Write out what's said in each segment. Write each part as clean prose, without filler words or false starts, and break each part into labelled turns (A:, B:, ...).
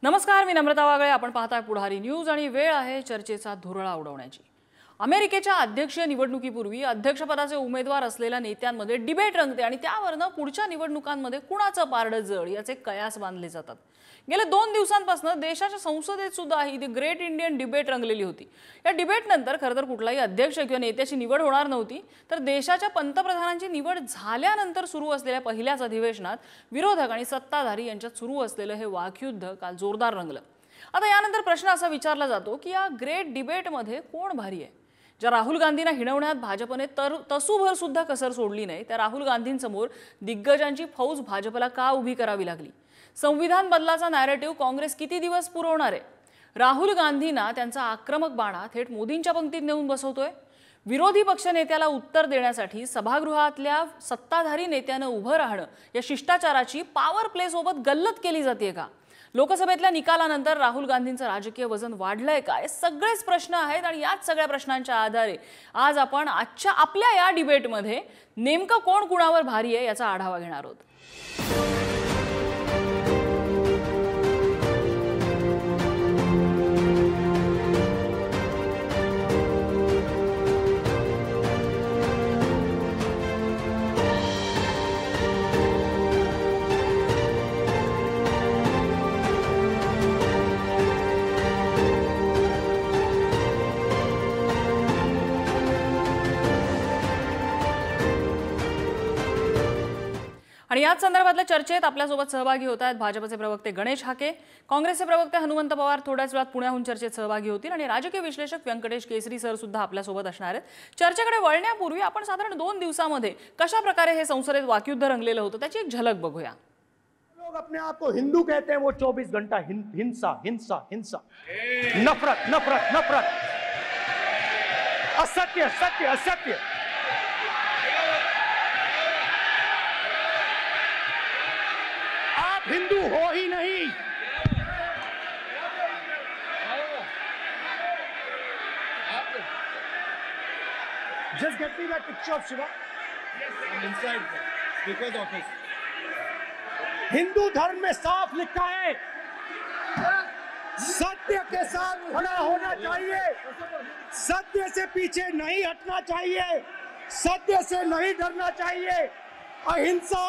A: नमस्कार, मी नम्रता वागळे. आपण पाहताय पुढारी न्यूज आणि वेळ आहे चर्चेचा धुरळा उडवण्याची. अमेरिकेच्या अध्यक्षीय निवडणुकीपूर्वी अध्यक्षपदाचे उमेदवार असलेल्या नेत्यांमध्ये डिबेट रंगते आणि त्यावरनं पुढच्या निवडणुकांमध्ये कुणाचं पारडं जड याचे कयास बांधले जातात. गेल्या 2 दिवसांपासून देशाच्या संसदेत सुद्धा ही द ग्रेट इंडियन डिबेट रंगलेली होती. या डिबेटनंतर खरंतर कुठलाही अध्यक्ष किंवा नेत्याची निवड होणार नव्हती, तर देशाच्या पंतप्रधानांची निवड झाल्यानंतर सुरू असलेल्या पहिल्याच अधिवेशनात विरोधक आणि सत्ताधारी यांच्यात सुरू असलेलं हे वाकयुद्ध काल जोरदार रंगलं. आता यानंतर प्रश्न असा विचारला जातो की या ग्रेट डिबेटमध्ये कोण भारी आहे? ज्या राहुल गांधींना हिणवण्यात भाजपने तसूभर सुद्धा कसर सोडली नाही, त्या राहुल गांधींसमोर दिग्गजांची फौज भाजपला का उभी करावी लागली? संविधान बदलाचा नॅरेटिव्ह काँग्रेस किती दिवस पुरवणार आहे? राहुल गांधींना त्यांचा आक्रमक बाणा थेट मोदींच्या पंक्तीत नेऊन बसवतोय. विरोधी पक्षनेत्याला उत्तर देण्यासाठी सभागृहातल्या सत्ताधारी नेत्यानं उभं राहणं या शिष्टाचाराची पॉवर प्ले सोबत गल्लत केली जाते का? लोकसभेतल्या निकालानंतर राहुल गांधींचं राजकीय वजन वाढलंय का? हे सगळेच प्रश्न आहेत आणि याच सगळ्या प्रश्नांच्या आधारे आज आपण आपल्या या डिबेटमध्ये नेमकं कोण कुणावर भारी आहे याचा आढावा घेणार आहोत. आणि याच संदर्भातल्या चर्चेत आपल्यासोबत सहभागी होत आहेत भाजपचे प्रवक्ते गणेश हाके, काँग्रेसचे प्रवक्ते हनुमंत पवार थोड्याच वेळात पुण्याहून चर्चेत सहभागी होतील आणि राजकीय विश्लेषक व्यंकटेश केसरी सर सुद्धा आपल्यासोबत असणार आहेत. चर्चेकडे वळण्यापूर्वी आपण साधारण 2 दिवसांमध्ये कशा प्रकारे हे संसदेत वाकयुद्ध रंगलेलं होतं त्याची एक झलक बघूया.
B: लोग अपने आप को हिंदू कहते हैं, वो 24 घंटा हिंसा हिंसा हिंसा, नफरत नफरत नफरत, असत्य सत्य असत्य. आप हिंदू हो ही नहीं. Just get me that picture of Shiva.
C: Yes, I'm inside the speaker's office.
B: Hindu धर्म में साफ लिखा है, सत्य के साथ खड़ा होना चाहिए, सत्य से पीछे नहीं हटना चाहिए, सत्य से नहीं डरना चाहिए. अहिंसा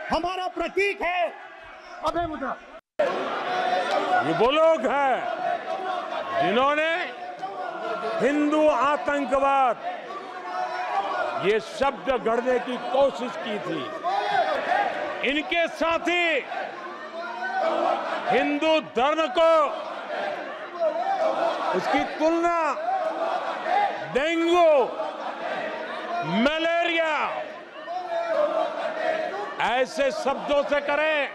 B: हमारा प्रतीक है. अभय मुद्रा.
D: ये वो लोग हैं जिन्होंने हिंदू आतंकवाद ये शब्द गढ़ने की कोशिश की थी. इनके साथी हिंदू धर्म को उसकी तुलना डेंगू, मलेरिया ऐसे शब्दों से करें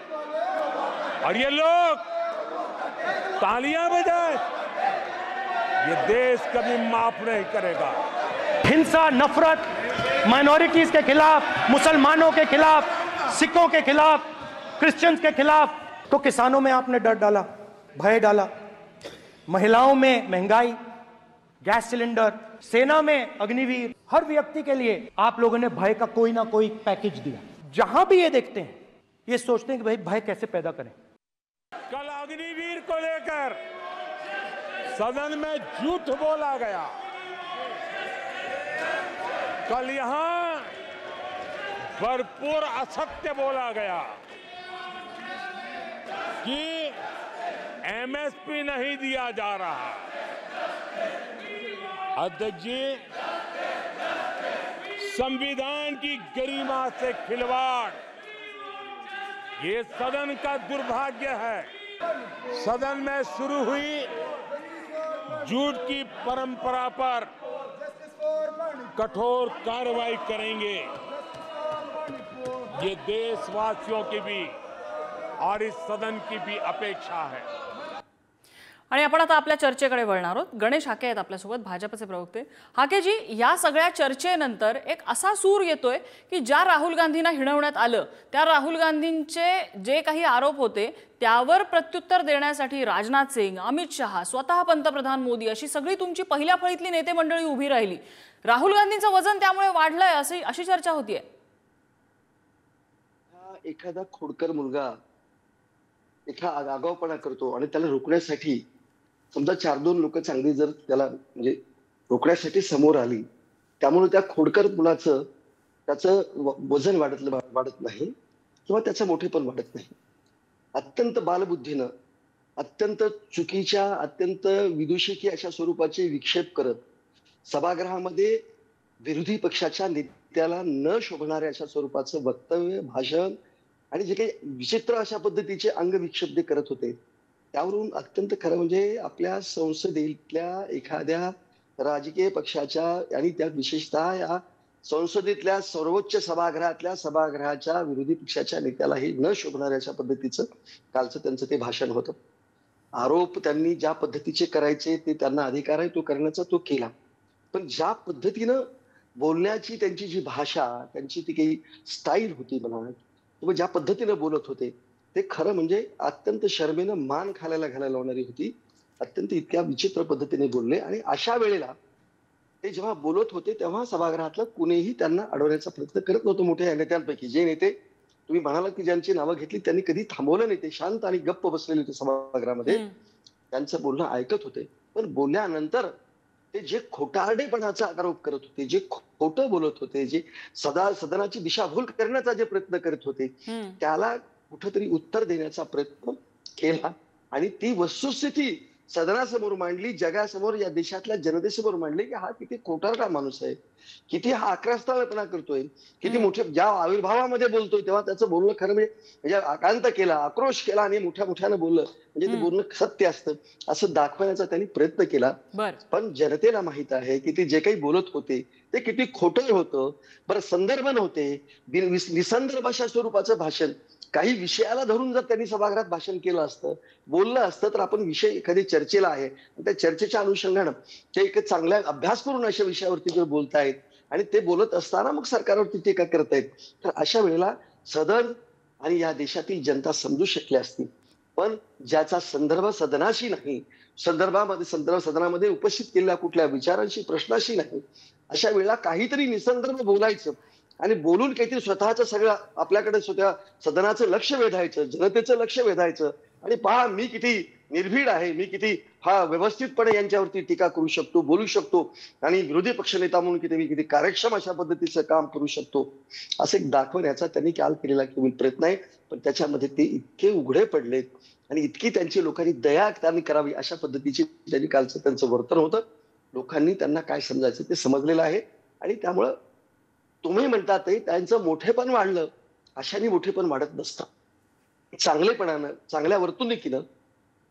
D: और ये लोग तालियां बजाएं, ये देश कभी माफ नहीं करेगा.
B: हिंसा नफरत, माइनॉरिटीज के खिलाफ, मुसलमानों के खिलाफ, सिखों के खिलाफ, क्रिश्चियंस के खिलाफ. तो किसानों में आपने डर डाला, भय डाला, महिलाओं में महंगाई, गैस सिलेंडर, सेना में अग्निवीर, हर व्यक्ति के लिए आप लोगों ने भय का कोई ना कोई पैकेज दिया. जहां भी ये देखते हैं ये सोचते हैं कि भाई भय कैसे पैदा करें.
D: कल अग्निवीर को लेकर सदन में झूठ बोला गया. कल यहां भरपूर असत्य बोला गया कि एमएसपी नहीं दिया जा रहा. अध्यक्ष जी, संविधान की गरिमा से खिलवाड़ ये सदन का दुर्भाग्य है. सदन में शुरू हुई झूठ की परंपरा पर कठोर कार्रवाई करेंगे. ये देशवासियों की भी और इस सदन की भी अपेक्षा है.
A: आणि आपण आता आपल्या चर्चेकडे वळणार आहोत. गणेश हाके आहेत आपल्यासोबत, भाजपचे प्रवक्ते. हाकेजी, या सगळ्या चर्चेनंतर एक असा सूर येतोय की ज्या राहुल गांधींना हिणवण्यात आलं त्या राहुल गांधींचे जे काही आरोप होते त्यावर प्रत्युत्तर देण्यासाठी राजनाथ सिंग, अमित शहा, स्वतः पंतप्रधान मोदी अशी सगळी तुमची पहिल्या फळीतली नेते मंडळी उभी राहिली. राहुल गांधींचं वजन त्यामुळे वाढलंय अशी चर्चा होतीये.
E: एखादा खोडकर मुलगा आगाऊपणा करतो आणि त्याला रोखण्यासाठी समजा 4-2 लोक चांगली जर त्याला म्हणजे रोखण्यासाठी समोर आली, त्यामुळे त्या खोडकर मुलाचं त्याचं वजन वाढत नाही किंवा त्याचं मोठेपण वाढत नाही. अत्यंत बालबुद्धीनं, अत्यंत चुकीच्या, अत्यंत विदूषकी अशा स्वरूपाचे विक्षेप करत सभागृहामध्ये विरोधी पक्षाच्या नेत्याला न शोभणाऱ्या अशा स्वरूपाचं वक्तव्य, भाषण आणि जे काही विचित्र अशा पद्धतीचे अंगविक्षेप ते करत होते, त्यावरून अत्यंत खरं म्हणजे आपल्या संसदेतल्या एखाद्या राजकीय पक्षाच्या आणि त्या विशेषतः या संसदेतल्या सर्वोच्च सभागृहाच्या विरोधी पक्षाच्या नेत्यालाही न शोभणाऱ्या अशा पद्धतीचं कालचं त्यांचं ते भाषण होतं. आरोप त्यांनी ज्या पद्धतीचे करायचे ते त्यांना अधिकार आहे तो करण्याचा तो केला. पण ज्या पद्धतीनं बोलण्याची त्यांची जी भाषा, त्यांची ती काही स्टाईल होती म्हणा किंवा ज्या पद्धतीनं बोलत होते, ते खरं म्हणजे अत्यंत शरमेनं मान घालायला लावणारी होती. अत्यंत इतक्या विचित्र पद्धतीने बोलले आणि अशा वेळेला ते जेव्हा बोलत होते तेव्हा सभागृहातलं कुणीही त्यांना अडवण्याचा प्रयत्न करत नव्हतं. मोठ्या नेत्यांपैकी जे नेते तुम्ही म्हणालात की ज्यांची नावं घेतली त्यांनी कधी थांबवलं नाही, ते शांत आणि गप्प बसलेले होते सभागृहामध्ये, त्यांचं बोलणं ऐकत होते. पण बोलल्यानंतर ते जे खोटारडेपणाचा आरोप करत होते, जे खोटं बोलत होते, जे सदनाची दिशाभूल करण्याचा जे प्रयत्न करत होते, त्याला कुठंतरी उत्तर देण्याचा प्रयत्न केला आणि ती वस्तुस्थिती सदनासमोर मांडली, जगासमोर, या देशातल्या जनतेसमोर मांडली की हा किती खोटारडा माणूस आहे, किती हा आक्रस्ताळपणा करतोय, किती मोठ्या ज्या आविर्भावामध्ये बोलतोय तेव्हा त्याचं बोलणं खरं म्हणजे आकांत केला, आक्रोश केला आणि मोठ्यानं बोललं म्हणजे ते बोलणं सत्य असतं असं दाखवण्याचा त्यांनी प्रयत्न केला. पण जनतेला माहित आहे की ते जे काही बोलत होते ते किती खोटं होतं. बरं, संदर्भ नव्हते, निसंदर्भ अशा स्वरूपाचं भाषण. काही विषयाला धरून जर त्यांनी सभागृहात भाषण केलं असतं, बोललं असतं, तर आपण विषय एखादी चर्चेला आहे त्या चर्चेच्या अनुषंगानं ते एक चांगल्या अभ्यास करून अशा विषयावरती जर बोलतायत आणि ते बोलत असताना मग सरकारवरती टीका करतायत, तर अशा वेळेला सदन आणि या देशातील जनता समजू शकली असती. पण ज्याचा संदर्भ सदनाशी नाही, सदनामध्ये उपस्थित केलेल्या कुठल्या विचारांशी, प्रश्नाशी नाही, अशा वेळेला काहीतरी निसंदर्भ बोलायचं आणि बोलून काहीतरी स्वतःचं सगळं आपल्याकडे स्वतः सदनाचं लक्ष वेधायचं, जनतेचं लक्ष वेधायचं आणि पहा मी किती निर्भीड आहे, मी किती व्यवस्थितपणे यांच्यावरती टीका करू शकतो, बोलू शकतो आणि विरोधी पक्षनेता म्हणून किती कार्यक्षम अशा पद्धतीचं काम करू शकतो, असं एक दाखवण्याचा त्यांनी काल केलेला केवळ प्रयत्न आहे. पण त्याच्यामध्ये ते इतके उघडे पडलेत आणि इतकी त्यांची लोकांनी दया त्यांनी करावी अशा पद्धतीची त्यांनी कालचं त्यांचं वर्तन होतं. लोकांनी त्यांना काय समजायचं ते समजलेलं आहे आणि त्यामुळं तुम्ही म्हणतात त्यांचं मोठेपण वाढलं, अशाने मोठेपण वाढत नसतं. चांगलेपणानं, चांगल्या वर्तणुकीनं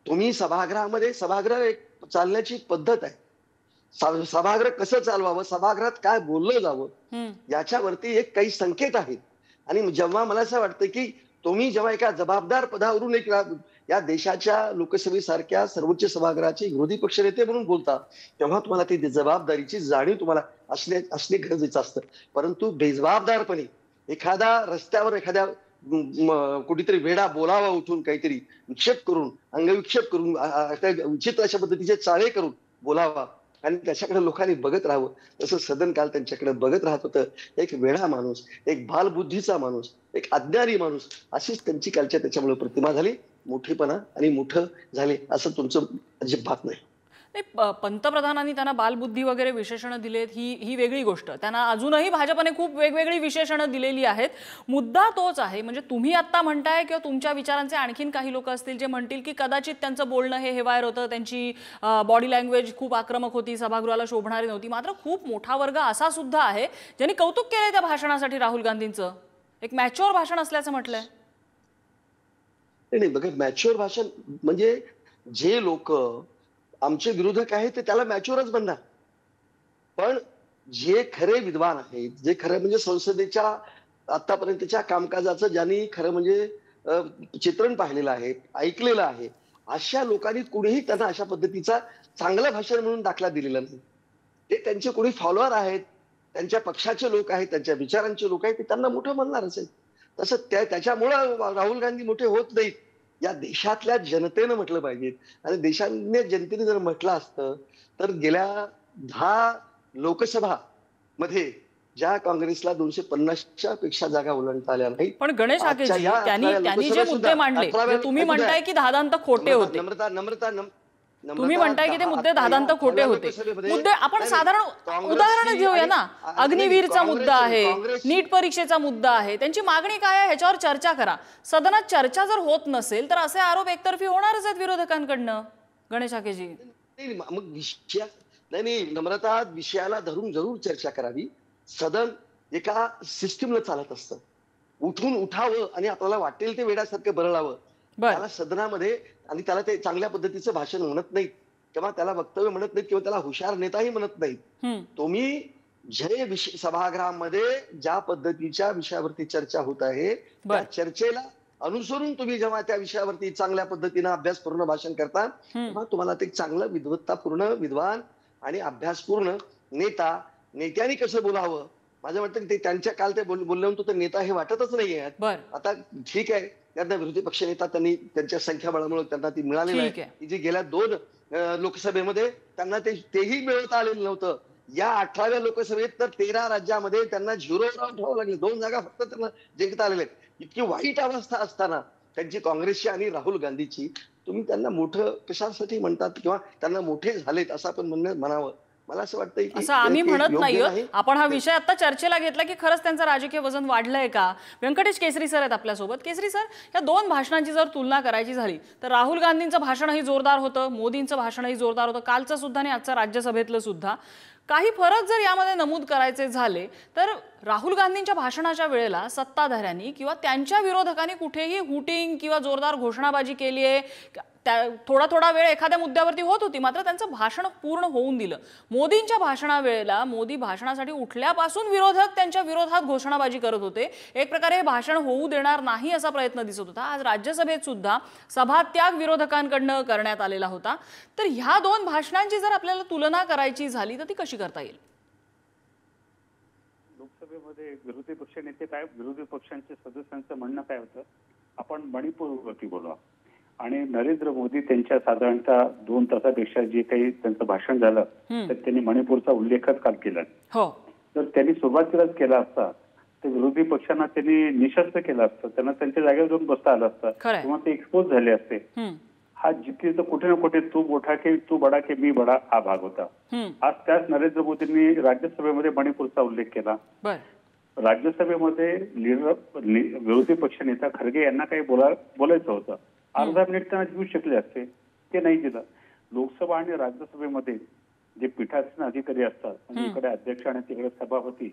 E: तुम्ही सभागृह एक चालण्याची पद्धत आहे. सभागृह कसं चालवावं, सभागृहात काय बोललं जावं याच्यावरती एक काही संकेत आहेत. आणि जेव्हा मला असं वाटतं की तुम्ही जेव्हा एका जबाबदार पदावरून या देशाच्या लोकसभेसारख्या सर्वोच्च सभागृहाचे विरोधी पक्षनेते म्हणून बोलता, तेव्हा तुम्हाला ती जबाबदारीची जाणीव तुम्हाला असणे गरजेचं असतं. परंतु बेजबाबदारपणे एखादा रस्त्यावर एखाद्या कुठेतरी वेडा बोलावा उठून काहीतरी विक्षेप करून, अंगविक्षेप करून, विचित्र अशा पद्धतीचे चाळे करून बोलावा आणि त्याच्याकडे लोकांनी बघत राहावं, तसं सदन काल त्यांच्याकडे बघत राहत होतं. एक वेडा माणूस, एक बालबुद्धीचा माणूस, एक अज्ञानी माणूस, अशीच त्यांची कालच्या त्याच्यामुळे प्रतिमा झाली. मोठेपणा आणि मोठं झाले असं तुमचं अजिबात नाही.
A: पंतप्रधानांनी त्यांना बालबुद्धी वगैरे विशेषणं दिलेत ही वेगळी गोष्ट. त्यांना अजूनही भाजपने खूप वेगवेगळी विशेषणं दिलेली आहेत. मुद्दा तोच आहे, म्हणजे तुम्ही आता म्हणताय किंवा तुमच्या विचारांचे आणखीन काही लोक असतील जे म्हणतील की कदाचित त्यांचं बोलणं हे हेवायर होतं, त्यांची बॉडी लँग्वेज खूप आक्रमक होती, सभागृहाला शोभणारी नव्हती. मात्र खूप मोठा वर्ग असा सुद्धा आहे ज्यांनी कौतुक केलंय त्या भाषणासाठी राहुल गांधींचं. एक मॅच्युअर भाषण असल्याचं म्हटलंय.
E: नाही बघा, मॅच्युअर भाषण म्हणजे जे लोक आमचे विरोधक आहेत ते त्याला मॅच्युअरच म्हणणार, पण जे खरे विद्वान आहेत, जे खरं म्हणजे संसदेच्या आतापर्यंतच्या कामकाजाचं ज्यांनी खरं म्हणजे चित्रण पाहिलेलं आहे, ऐकलेलं आहे, अशा लोकांनी कुणीही त्यांना अशा पद्धतीचा चांगलं भाषण म्हणून दाखला दिलेला नाही. ते त्यांचे कोणी फॉलोअर आहेत, त्यांच्या पक्षाचे लोक आहेत, त्यांच्या विचारांचे लोक आहेत, ते त्यांना मोठं म्हणणारच आहे. तसं त्याच्यामुळं राहुल गांधी मोठे होत नाहीत, या देशातल्या जनतेनं म्हटलं पाहिजे. आणि जनतेने जर म्हटलं असतं तर गेल्या 10 लोकसभा मध्ये ज्या काँग्रेसला 250च्या पेक्षा जागा ओलांडता आल्या नाही.
A: पण गणेश हाकेजी
E: आजच्या या
A: त्यांनी
E: 18व्या
A: त्यांनी जे
E: लोकसभेत
A: मुद्दे
E: सुद्धा
A: मांडले
E: 18व्या
A: ते तुम्ही
E: ऐकू द्या.
A: म्हणताय की दादांत खोटे होते. तुम्ही म्हणताय की ते मुद्दे दादांत खोटे होते. मुद्दे आपण साधारण उदाहरण घेऊया ना. अग्निवीरचा मुद्दा आहे, नीट परीक्षेचा मुद्दा आहे, त्यांची मागणी काय आहे ह्याच्यावर चर्चा करा. सदनात चर्चा जर होत नसेल तर असे आरोप एकतर्फी होणारच आहेत विरोधकांकडनं. गणेश हाकेजी
E: मग विषया नाही नम्रता, विषयाला धरून जरूर चर्चा करावी. सदन एका सिस्टीमला चालत असतं. उठून उठावं आणि आपल्याला वाटेल ते वेड्यासारखं बरळावं. त्याला सदनामध्ये आणि त्याला ते चांगल्या पद्धतीचं भाषण म्हणत नाहीत किंवा त्याला वक्तव्य म्हणत नाहीत किंवा त्याला हुशार नेताही म्हणत नाहीत. तुम्ही जे सभागृहामध्ये ज्या पद्धतीच्या विषयावरती चर्चा होत आहे त्या चर्चेला अनुसरून तुम्ही जेव्हा त्या विषयावरती चांगल्या पद्धतीनं अभ्यासपूर्ण भाषण करता तेव्हा तुम्हाला ते चांगलं विद्वत्तापूर्ण, विद्वान आणि अभ्यासपूर्ण नेत्याने कसं बोलावं. माझं वाटतं ते त्यांच्या काल ते बोलल्यानंतर तर नेता हे वाटतच नाहीये. आता ठीक आहे, त्यांना विरोधी पक्ष नेता त्यांनी त्यांच्या संख्याबळामुळे त्यांना ती मिळालेली आहे. जी गेल्या 2 लोकसभेमध्ये त्यांना तेही मिळवता आलेलं नव्हतं. या 18व्या लोकसभेत तर 13 राज्यामध्ये त्यांना 0 ठेवावं लागले. 2 जागा फक्त त्यांना जिंकता आलेल्या आहेत. इतकी वाईट अवस्था असताना त्यांची काँग्रेसची आणि राहुल गांधीची तुम्ही त्यांना मोठं कशासाठी म्हणतात किंवा त्यांना मोठे झालेत असं आपण म्हणावं. मला असं वाटतं की
A: असं आम्ही म्हणत नाही. आपण हा विषय आता चर्चेला घेतला की खरंच त्यांचं राजकीय वजन वाढलंय का. व्यंकटेश केसरी सर आहेत आपल्यासोबत. केसरी सर, या 2 भाषणांची जर तुलना करायची झाली तर राहुल गांधींचं भाषणही जोरदार होतं, मोदींचं भाषणही जोरदार होतं, कालचं सुद्धा आणि आजचं राज्यसभेतलं सुद्धा. काही फरक जर यामध्ये नमूद करायचे झाले तर राहुल गांधींच्या भाषणाच्या वेळेला सत्ताधाऱ्यांनी किंवा त्यांच्या विरोधकांनी कुठेही हुटिंग किंवा जोरदार घोषणाबाजी केली आहे. थोडा वेळ एखाद्या मुद्द्यावरती होत होती, मात्र त्यांचं भाषण पूर्ण होऊन दिलं. मोदींच्या भाषणावेळेला मोदी भाषणासाठी उठल्यापासून विरोधक त्यांच्या विरोधात घोषणाबाजी करत होते. एक प्रकारे हे भाषण होऊ देणार नाही असा प्रयत्न दिसत होता. आज राज्यसभेत सुद्धा सभात्याग विरोधकांकडनं करण्यात आलेला होता. तर ह्या 2 भाषणांची जर आपल्याला तुलना करायची झाली तर ती कशी करता येईल.
F: लोकसभेमध्ये विरोधी पक्ष नेते काय, विरोधी पक्षांच्या सदस्यांचं म्हणणं काय होतं, आपण मणिपूरवरती बोलू आणि नरेंद्र मोदी त्यांच्या साधारणतः 2 तासापेक्षा जे काही त्यांचं भाषण झालं तर त्यांनी मणिपूरचा उल्लेखच काल केला. तर त्यांनी सुरुवातीलाच केला असता तर विरोधी पक्षांना त्यांनी निशस्त्र केलं असतं, त्यांना त्यांच्या जागेवर जाऊन बसता आलं असतं किंवा ते एक्सपोज झाले असते. हा जिथे तर कुठे ना कुठे तू बडा के मी बडा हा भाग होता. आज त्याच नरेंद्र मोदींनी राज्यसभेमध्ये मणिपूरचा उल्लेख केला. राज्यसभेमध्ये विरोधी पक्ष नेता खरगे यांना काही बोलायचं होतं, अर्धा मिनिट त्यांना देऊ शकले असते, ते नाही दिलं. लोकसभा आणि राज्यसभेमध्ये जे पीठासीन अधिकारी असतात आणि इकडे अध्यक्ष आणि तिकडे सभापती,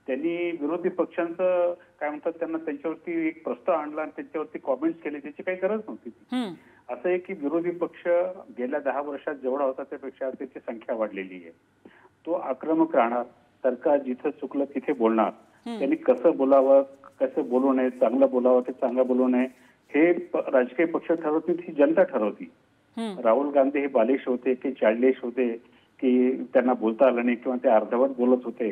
F: त्यांनी विरोधी पक्षांचं काय म्हणतात त्यांना त्यांच्यावरती एक प्रस्ताव आणला आणि त्यांच्यावरती कॉमेंट्स केले, त्याची काही गरज नव्हती. असं आहे की विरोधी पक्ष गेल्या 10 वर्षात जेवढा होता त्यापेक्षा त्याची संख्या वाढलेली आहे. तो आक्रमक राहणार, सरकार जिथं चुकलं तिथे बोलणार, त्यांनी कसं बोलावं कसं बोलू नये, चांगलं बोलावं की चांगलं बोलू नये हे राजकीय पक्ष ठरवत नाही, ही जनता ठरवती. राहुल गांधी हे बालिश होते की चाळलेश होते की त्यांना बोलता आलं नाही किंवा ते अर्धवट बोलत होते,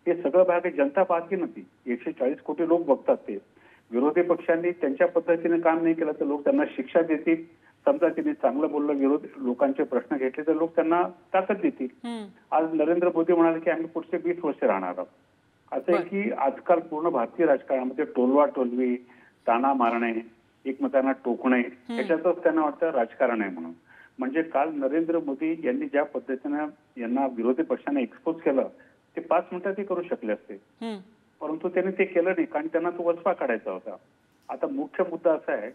F: हे सगळं भाग जनता पाहती नव्हती. 140 कोटी लोक बघतात ते. विरोधी पक्षांनी त्यांच्या पद्धतीने काम नाही केलं तर लोक त्यांना शिक्षा देतील. समजा त्यांनी चांगलं बोललं, विरोधी लोकांचे प्रश्न घेतले तर लोक त्यांना ताकद देतील. आज नरेंद्र मोदी म्हणाले की आम्ही पुढचे 20 वर्ष राहणार आहोत. असं आहे की आजकाल पूर्ण भारतीय राजकारणामध्ये टोलवा टोलवी, ताना मारणे, एकमेकांना टोकणे याच्यातच त्यांना वाटतं राजकारण आहे म्हणून. म्हणजे काल नरेंद्र मोदी यांनी ज्या पद्धतीनं यांना विरोधी पक्षांना एक्सपोज केलं ते 5 मिनिटातही करू शकले असते, परंतु त्यांनी ते केलं नाही कारण त्यांना तो वचपा काढायचा होता. आता मुख्य मुद्दा असा आहे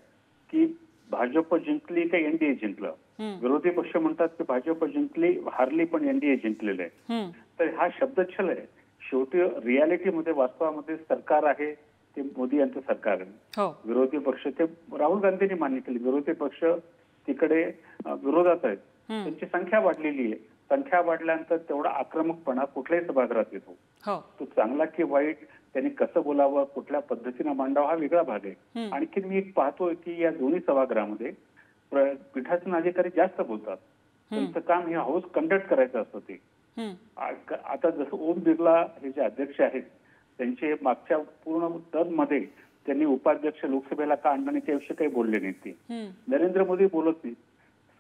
F: की भाजप जिंकली का एनडीए जिंकलं. विरोधी पक्ष म्हणतात की भाजप जिंकली हारली पण एनडीए जिंकलेलं आहे. तर हा शब्दच्छल आहे. शेवटी रियालिटीमध्ये वास्तवामध्ये सरकार आहे ते मोदी यांचं सरकार आहे. विरोधी पक्ष ते राहुल गांधींनी मान्य केली, विरोधी पक्ष तिकडे विरोधात आहेत. त्यांची संख्या वाढलेली आहे. संख्या वाढल्यानंतर तेवढा आक्रमकपणा कुठल्याही सभागृहात येतो. तो चांगला की वाईट, त्यांनी कसं बोलावं, कुठल्या पद्धतीनं मांडावं हा वेगळा भाग आहे. आणखी मी एक पाहतोय की या दोन्ही सभागृहामध्ये पीठासीन अधिकारी जास्त बोलतात. त्यांचं काम हे हाऊस कंडक्ट करायचं असतं ते. आता जसं ओम बिर्ला हे जे अध्यक्ष आहेत त्यांचे मागच्या पूर्ण टर्म मध्ये त्यांनी उपाध्यक्ष लोकसभेला का आणलं नाही त्याविषयी काही बोलले नाहीत ते. नरेंद्र मोदी बोलत नाही.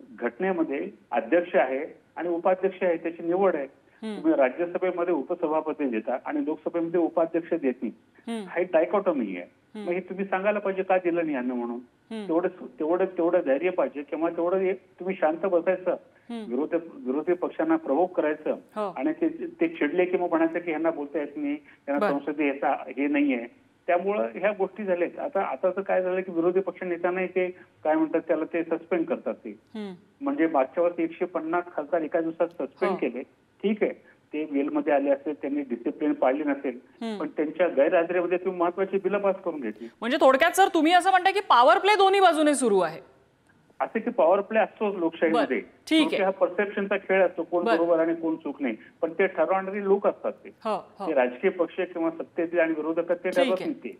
F: घटनेमध्ये अध्यक्ष आहे आणि उपाध्यक्ष आहे त्याची निवड आहे. तुम्ही राज्यसभेमध्ये उपसभापती देता आणि लोकसभेमध्ये उपाध्यक्ष देत नाही, हा एक डायकॉटॉमी आहे. मग हे तुम्ही सांगायला पाहिजे का दिलं नाही यांना म्हणून. तेवढं धैर्य पाहिजे किंवा तेवढं तुम्ही शांत बसायचं, विरोधी पक्षांना प्रवोक करायचं आणि ते चिडले की मग म्हणायचं की यांना बोलता येत नाही, यांना संसदीय हे नाहीये. त्यामुळं ह्या गोष्टी झाल्यात. आता तर काय झालं की विरोधी पक्ष नेत्यांनाही ते काय म्हणतात त्याला ते सस्पेंड करतात. ते म्हणजे मागच्या वर्षी 150 खासदार एका दिवसात सस्पेंड केले. ठीक आहे, ते वेलमध्ये आले असेल, त्यांनी डिसिप्लिन पाळली नसेल, पण त्यांच्या गैरहजेरीमध्ये तुम्ही महत्वाची बिलं पास करून घेतली.
A: म्हणजे थोडक्यात सर तुम्ही असं म्हणताय की पॉवर प्ले दोन्ही बाजूने सुरू आहे.
F: असे की पॉवर प्ले असतो लोकशाहीमध्ये,
A: ठीक आहे,
F: हा परसेप्शनचा खेळ असतो, कोण बरोबर आणि कोण चूक नाही, पण ते ठरवणारे लोक असतात. ते राजकीय पक्ष किंवा सत्तेतील आणि विरोधक ते ठरवत नाही ते.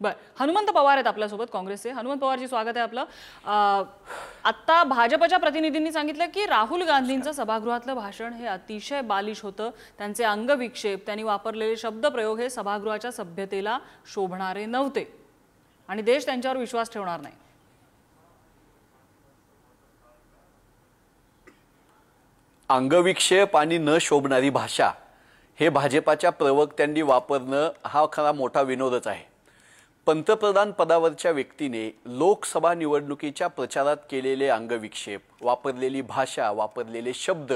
A: बर, हनुमंत पवार आहेत आपल्यासोबत काँग्रेसचे. हनुमंत पवारजी, स्वागत आहे आपलं. आता भाजपच्या प्रतिनिधींनी सांगितलं की राहुल गांधींचं सभागृहातलं भाषण हे अतिशय बालिश होतं. त्यांचे अंगविक्षेप, त्यांनी वापरलेले शब्दप्रयोग हे सभागृहाच्या सभ्यतेला शोभणारे नव्हते आणि देश त्यांच्यावर विश्वास ठेवणार नाही.
G: अंगविक्षेप आणि न शोभणारी भाषा हे भाजपाच्या प्रवक्त्यांनी वापरणं हा खरा मोठा विनोदच आहे. पंतप्रधान पदावरच्या व्यक्तीने लोकसभा निवडणुकीच्या प्रचारात केलेले अंगविक्षेप, वापरलेली भाषा, वापरलेले शब्द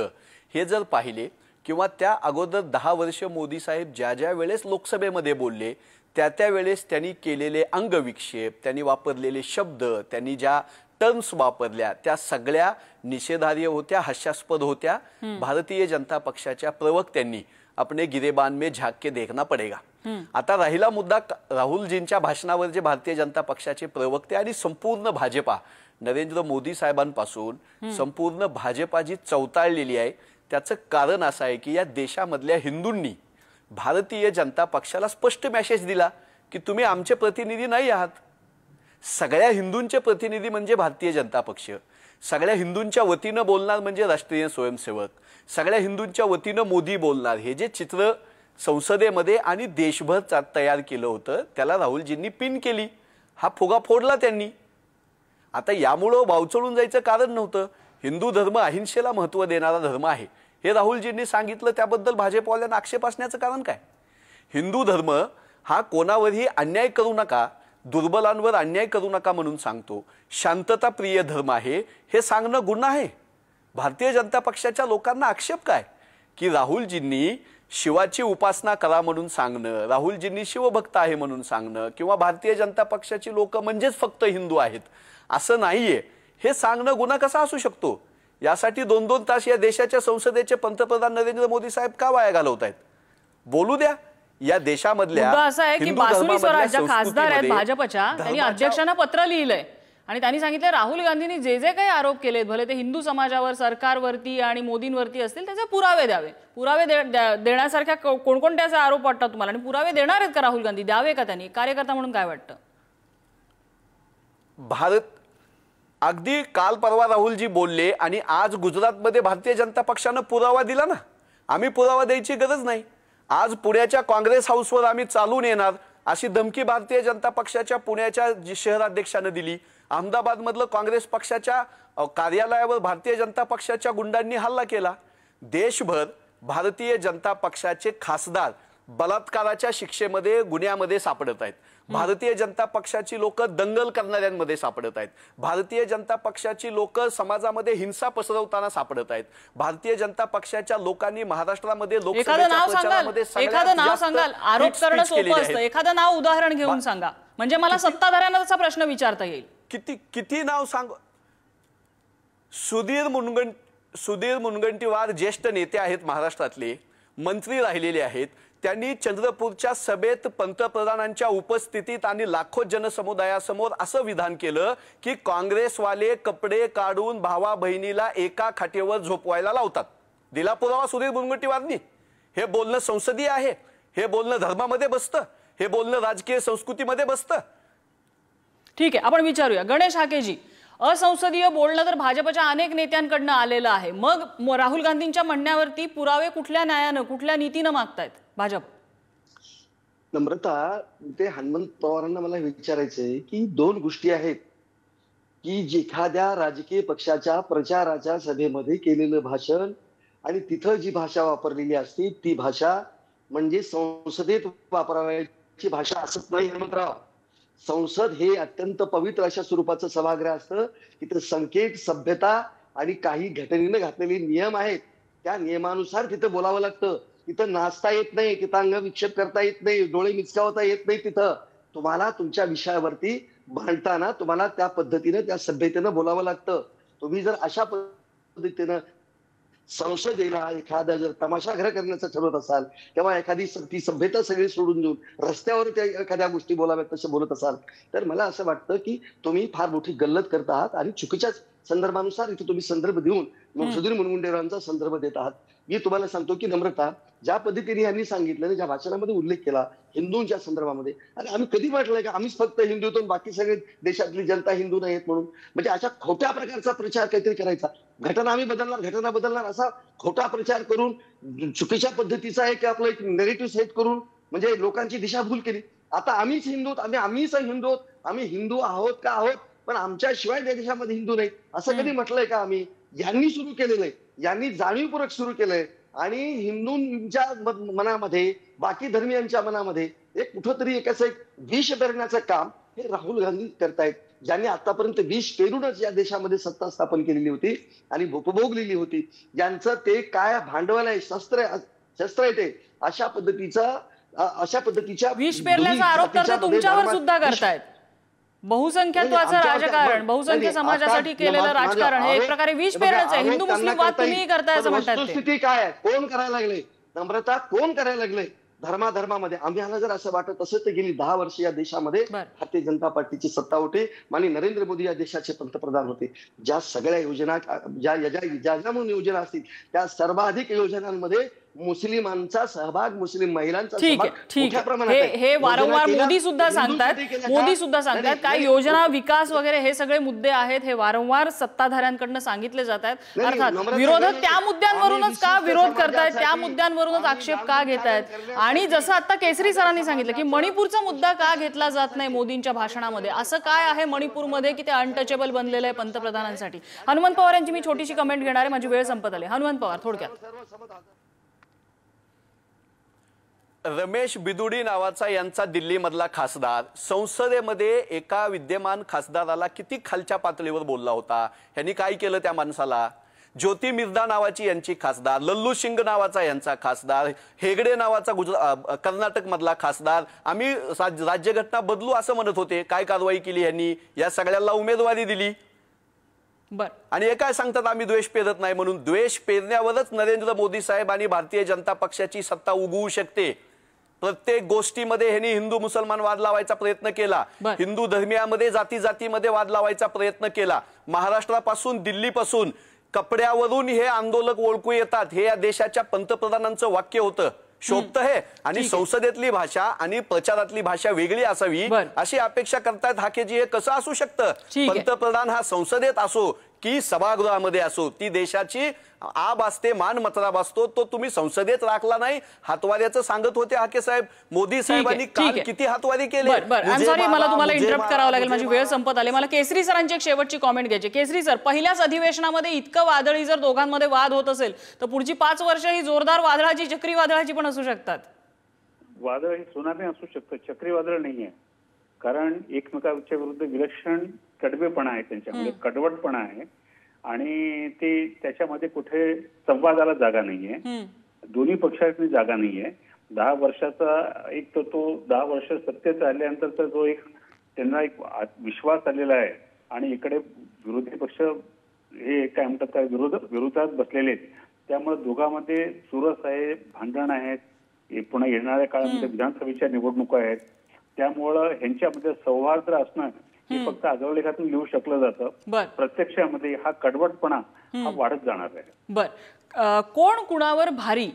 G: हे जर पाहिले किंवा त्या अगोदर 10 वर्ष मोदी साहेब ज्या ज्या वेळेस लोकसभेमध्ये बोलले त्या वेळेस त्यांनी केलेले अंगविक्षेप, त्यांनी वापरलेले शब्द, त्यांनी ज्या टर्म्स वापरल्या त्या सगळ्या निषेधार्ह होत्या, हास्यास्पद होत्या. भारतीय जनता पक्षाच्या प्रवक्त्यांनी अपने गिरेबान में झांक के देखना पडेगा. आता राहिला मुद्दा राहुलजींच्या भाषणावर जे भारतीय जनता पक्षाचे प्रवक्ते आणि संपूर्ण भाजपा, नरेंद्र मोदी साहेबांपासून संपूर्ण भाजपा जी चवताळलेली आहे, त्याचं कारण असं आहे की या देशामधल्या हिंदूंनी भारतीय जनता पक्षाला स्पष्ट मेसेज दिला की तुम्ही आमचे प्रतिनिधी नाही आहात. सगळ्या हिंदूंचे प्रतिनिधी म्हणजे भारतीय जनता पक्ष, सगळ्या हिंदूंच्या वतीनं बोलणार म्हणजे राष्ट्रीय स्वयंसेवक, सगळ्या हिंदूंच्या वतीनं मोदी बोलणार. हे जे चित्र संसदेमध्ये आणि देशभर तयार केलं होतं त्याला राहुलजींनी पिन केली, हा फुगा फोडला त्यांनी. आता यामुळं वावचळून जायचं कारण नव्हतं. हिंदू धर्म अहिंसेला महत्त्व देणारा धर्म आहे हे राहुलजींनी सांगितलं, त्याबद्दल भाजपवाल्यांना आक्षेप असण्याचं कारण काय? हिंदू धर्म हा कोणावरही अन्याय करू नका, दुर्बलांवर अन्याय करू नका म्हणून सांगतो. शांतताप्रिय धर्म आहे हे सांगणं गुन्हा आहे. भारतीय जनता पक्षाच्या लोकांना आक्षेप काय की राहुलजींनी शिवाची उपासना करा म्हणून सांगणं, राहुलजींनी शिवभक्त आहे म्हणून सांगणं किंवा भारतीय जनता पक्षाची लोक म्हणजेच फक्त हिंदू आहेत असं नाहीये हे सांगणं गुन्हा कसा असू शकतो? यासाठी 2-2 तास या देशाच्या संसदेचे पंतप्रधान नरेंद्र मोदी साहेब का वाया घालवत आहेत? बोलू द्या. या देशामधल्या
A: असं आहे की बासुनी स्वराज ज्या खासदार आहेत भाजपच्या, त्यांनी अध्यक्षांना पत्र लिहिलंय आणि त्यांनी सांगितलं राहुल गांधींनी जे जे काही आरोप केलेत, भले ते हिंदू समाजावर, सरकारवरती आणि मोदींवरती असतील, त्याचे पुरावे द्यावे. पुरावे देण्यासारख्या कोणकोणत्याचे आरोप वाटतात तुम्हाला आणि पुरावे देणार आहेत का राहुल गांधी? द्यावे का त्यांनी? कार्यकर्ता म्हणून काय वाटतं?
G: अगदी काल परवा राहुलजी बोलले आणि आज गुजरातमध्ये भारतीय जनता पक्षानं पुरावा दिला ना. आम्ही पुरावा द्यायची गरज नाही. आज पुण्याच्या काँग्रेस हाऊसवर आम्ही चालून येणार अशी धमकी भारतीय जनता पक्षाच्या पुण्याच्या शहराध्यक्षानं दिली. अहमदाबादमधलं काँग्रेस पक्षाच्या कार्यालयावर भारतीय जनता पक्षाच्या गुंडांनी हल्ला केला. देशभर भारतीय जनता पक्षाचे खासदार बलात्काराच्या शिक्षेमध्ये, गुन्ह्यामध्ये सापडत आहेत. भारतीय जनता पक्षाची लोक दंगल करणाऱ्यांमध्ये सापडत आहेत. भारतीय जनता पक्षाची लोक समाजामध्ये हिंसा पसरवताना सापडत आहेत. भारतीय जनता पक्षाच्या लोकांनी महाराष्ट्रामध्ये
A: एखादं नाव सांगाल? आरोप करणं सोपं असतं. एखादं नाव उदाहरण घेऊन सांगा म्हणजे मला सत्ताधाऱ्यांना तसा प्रश्न विचारता येईल.
G: किती नाव सांग? सुधीर मुनगंटीवार ज्येष्ठ नेते आहेत, महाराष्ट्रातले मंत्री राहिलेले आहेत. त्यांनी चंद्रपूरच्या सभेत पंतप्रधानांच्या उपस्थितीत आणि लाखो जनसमुदायासमोर असं विधान केलं की काँग्रेसवाले कपडे काढून भावा बहिणीला एका खाटेवर झोपवायला लावतात. दिला पुरावा सुधीर मुनगंटीवारनी. हे बोलणं संसदीय आहे? हे बोलणं धर्मामध्ये बसतं? हे बोलणं राजकीय संस्कृतीमध्ये बसतं?
A: ठीक आहे, आपण विचारूया. गणेश हाकेजी, असंसदीय बोलणं तर भाजपच्या अनेक नेत्यांकडनं आलेलं आहे. मग राहुल गांधींच्या म्हणण्यावरती पुरावे कुठल्या न्यायानं, कुठल्या नीतीनं मागतायत भाजप?
E: नम्रता, ते हनुमंत पवारांना मला विचारायचंय की 2 गोष्टी आहेत की एखाद्या राजकीय पक्षाच्या प्रचाराच्या सभेमध्ये केलेलं भाषण आणि तिथं जी भाषा वापरलेली असते ती भाषा म्हणजे संसदेत वापरायची भाषा असत नाही हेमंतराव. संसद हे अत्यंत पवित्र अशा स्वरूपाचं सभागृह असतं. तिथं संकेत, सभ्यता आणि काही घटनेनं घातलेले नियम आहेत, त्या नियमानुसार तिथं बोलावं लागतं. तिथं नाचता येत नाही, तिथं अंग विक्षेप करता येत नाही, डोळे मिचकावता येत नाही. तिथं तुम्हाला तुमच्या विषयावरती भांडताना तुम्हाला त्या पद्धतीनं, त्या सभ्यतेनं बोलावं लागतं. तुम्ही जर अशा पद्धतीनं संसदेला एखादा जर तमाशागृह करण्याचं ठरवत असाल किंवा एखादी ती सभ्यता सगळी सोडून देऊन रस्त्यावर त्या एखाद्या गोष्टी बोलाव्यात तसं बोलत असाल तर मला असं वाटतं की तुम्ही फार मोठी गल्लत करत आहात आणि चुकीच्या संदर्भानुसार इथे तुम्ही संदर्भ देऊन सुधीर मुनगंटीवारांचा संदर्भ देत आहात. मी तुम्हाला सांगतो की नम्रता, ज्या पद्धतीने यांनी सांगितलं, ज्या भाषणामध्ये उल्लेख केला हिंदूंच्या संदर्भामध्ये, आणि आम्ही कधी म्हटलंय का आम्हीच फक्त हिंदू तर बाकी सगळे देशातली जनता हिंदू नाहीत म्हणून? म्हणजे अशा खोट्या प्रकारचा प्रचार काहीतरी करायचा. घटना आम्ही बदलणार, घटना बदलणार असा खोटा प्रचार करून चुकीच्या पद्धतीचा एक आपलं एक नेरेटिव्ह सेट करून म्हणजे लोकांची दिशाभूल केली. आता आम्हीच हिंदू, आम्हीच हिंदू, आम्ही हिंदू आहोत का आहोत, पण आमच्याशिवाय त्या देशामध्ये हिंदू नाही असं कधी म्हटलंय का आम्ही? यांनी सुरू केलेलं आहे, यांनी जाणीवपूर्वक सुरू केलंय. आणि हिंदूंच्या मनामध्ये, बाकी धर्मियांच्या मनामध्ये एक कुठंतरी एक असं एक विष पेरण्याचं काम हे राहुल गांधी करतायत, ज्यांनी आतापर्यंत विष पेरूनच या देशामध्ये सत्ता स्थापन केलेली होती आणि उपभोगलेली होती. ज्यांचं ते काय भांडवल आहे, शस्त्र आहे ते अशा पद्धतीच्या
A: विष पेरल्याचा आरोप तर ते तुमच्यावर सुद्धा करतायत. बहुसंख्यत्वाचं राजकारण, बहुसंख्य समाजासाठी केलेलं राजकारण हे एक प्रकारे विष पेरणंच आहे. हिंदू मुस्लिम वाद तुम्ही करताय असं म्हणतात ते.
E: वस्तुस्थिती काय आहे, कोण करायला लागले नम्रता, कोण करायला लागले धर्माधर्मामध्ये? आम्हाला जर असं वाटत असेल तर गेली 10 वर्ष या देशामध्ये भारतीय जनता पार्टीची सत्ता होती, माननीय नरेंद्र मोदी या देशाचे पंतप्रधान होते. ज्या सगळ्या योजना, ज्या म्हणून योजना असतील त्या सर्वाधिक योजनांमध्ये मुस्लिमांचा सहभाग, मुस्लिम महिलांचा सहभाग मोठ्या प्रमाणात आहे.
A: हे वारंवार मोदी सुद्धा सांगतात काय योजना, विकास वगैरे हे सगळे मुद्दे आहेत, हे वारंवार सत्ताधाऱ्यांकडनं सांगितले जात आहेत. अर्थात विरोधक त्या मुद्द्यांवरूनच का विरोध करतायत, त्या मुद्द्यांवरूनच आक्षेप का घेतायत? आणि जसं आता केसरी सरांनी सांगितलं की मणिपूरचा मुद्दा का घेतला जात नाही मोदींच्या भाषणामध्ये, असं काय आहे मणिपूरमध्ये की ते अनटचेबल बनलेलं आहे पंतप्रधानांसाठी? हनुमंत पवार यांची मी छोटीशी कमेंट घेणार आहे, माझी वेळ संपत आली. हनुमंत पवार थोडक्यात.
G: रमेश बिदुडी नावाचा यांचा दिल्लीमधला खासदार संसदेमध्ये एका विद्यमान खासदाराला किती खालच्या पातळीवर बोलला होता. यांनी काय केलं त्या माणसाला? ज्योती मिर्धा नावाची यांची खासदार, लल्लू सिंग नावाचा यांचा खासदार, हेगडे नावाचा कर्नाटक मधला खासदार, आम्ही राज्यघटना बदलू असं म्हणत होते. काय कारवाई केली यांनी? या सगळ्यांना उमेदवारी दिली. आणि हे काय सांगतात आम्ही द्वेष पेरत नाही म्हणून. द्वेष पेरण्यावरच नरेंद्र मोदी साहेब आणि भारतीय जनता पक्षाची सत्ता उगवू शकते. प्रत्येक गोष्टीमध्ये ह्यांनी हिंदू मुसलमान वाद लावायचा प्रयत्न केला, हिंदू धर्मियामध्ये जाती जातीमध्ये वाद लावायचा प्रयत्न केला. महाराष्ट्रापासून दिल्लीपासून कपड्यावरून हे आंदोलक ओळखू येतात, हे या देशाच्या पंतप्रधानांचं वाक्य होतं. शोभतं हे. आणि संसदेतली भाषा आणि प्रचारातली भाषा वेगळी असावी अशी अपेक्षा करतायत हाकेजी. हे कसं असू शकतं? पंतप्रधान हा संसदेत असो की सभागृहामध्ये असो, ती देशाची आब असते, मान मतराब असतो, तो तुम्ही संसदेत राखला नाही. हातवाऱ्याचं सांगत होते हाके साहेब. मोदी साहेबांनी काल किती हातवारी केली.
A: सॉरी, मला तुम्हाला इंटरप्ट करावं लागेल, माझी वेळ संपत आली. मला केसरी सरांची एक शेवटची कॉमेंट घ्यायची. केसरी सर, पहिल्याच अधिवेशनामध्ये इतकं वादळी जर दोघांमध्ये वाद होत असेल तर पुढची 5 वर्ष ही जोरदार वादळाची, चक्रीवादळाची पण असू शकतात.
F: वादळ हे सुनामी असू शकतं, चक्रीवादळ नाहीये. कारण एकमेकांच्या विरुद्ध विलक्षण कडवेपणा आहे, त्यांच्यामध्ये कडवटपणा आहे आणि ते त्याच्यामध्ये कुठे संवादाला जागा नाहीये, दोन्ही पक्षांनी जागा नाहीये. 10 वर्षाचा एक तर तो 10 वर्ष सत्तेत आल्यानंतर तर जो एक त्यांना एक विश्वास आलेला आहे आणि इकडे विरोधी पक्ष हे काय म्हणतात विरोधात बसलेले आहेत. त्यामुळे दोघांमध्ये चुरस आहे, भांडण आहेत. पुन्हा येणाऱ्या काळामध्ये विधानसभेच्या निवडणुका आहेत. त्यामुळं ह्यांच्यामध्ये सौहार्द असणं हे फक्त आगळलेखातून लिहू शकलं जातं. प्रत्यक्षामध्ये हा कडवटपणा हा वाढत जाणार आहे.
A: कोण कुणावर भारी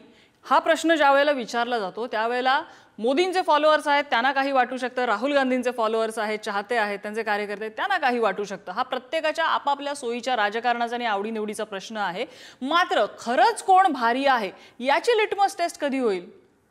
A: हा प्रश्न ज्या वेळेला विचारला जातो त्यावेळेला मोदींचे फॉलोअर्स आहेत त्यांना काही वाटू शकतं, राहुल गांधींचे फॉलोअर्स आहेत, चाहते आहेत, त्यांचे कार्यकर्ते त्यांना काही वाटू शकतं. हा प्रत्येकाच्या आपापल्या सोयीच्या राजकारणाचा आणि आवडीनिवडीचा प्रश्न आहे. मात्र खरंच कोण भारी आहे याची लिटमस टेस्ट कधी होईल?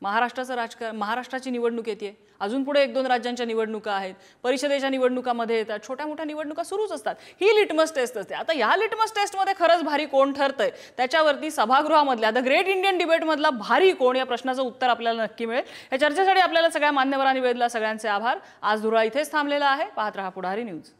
A: महाराष्ट्राचं राजकारण, महाराष्ट्राची निवडणूक येते, अजून पुढे 1-2 राज्यांच्या निवडणुका आहेत, परिषदेच्या निवडणुकामध्ये येतात, छोट्या मोठ्या निवडणुका सुरूच असतात. ही लिटमस टेस्ट असते. आता ह्या लिटमस टेस्टमध्ये खरंच भारी कोण ठरतंय त्याच्यावरती सभागृहामधल्या द ग्रेट इंडियन डिबेटमधला भारी कोण या प्रश्नाचं उत्तर आपल्याला नक्की मिळेल. या चर्चेसाठी आपल्याला सगळ्या मान्यवरांनी वेळेला सगळ्यांचे आभार. आज धुरळा इथेच थांबलेला आहे. पाहत रहा पुढारी न्यूज.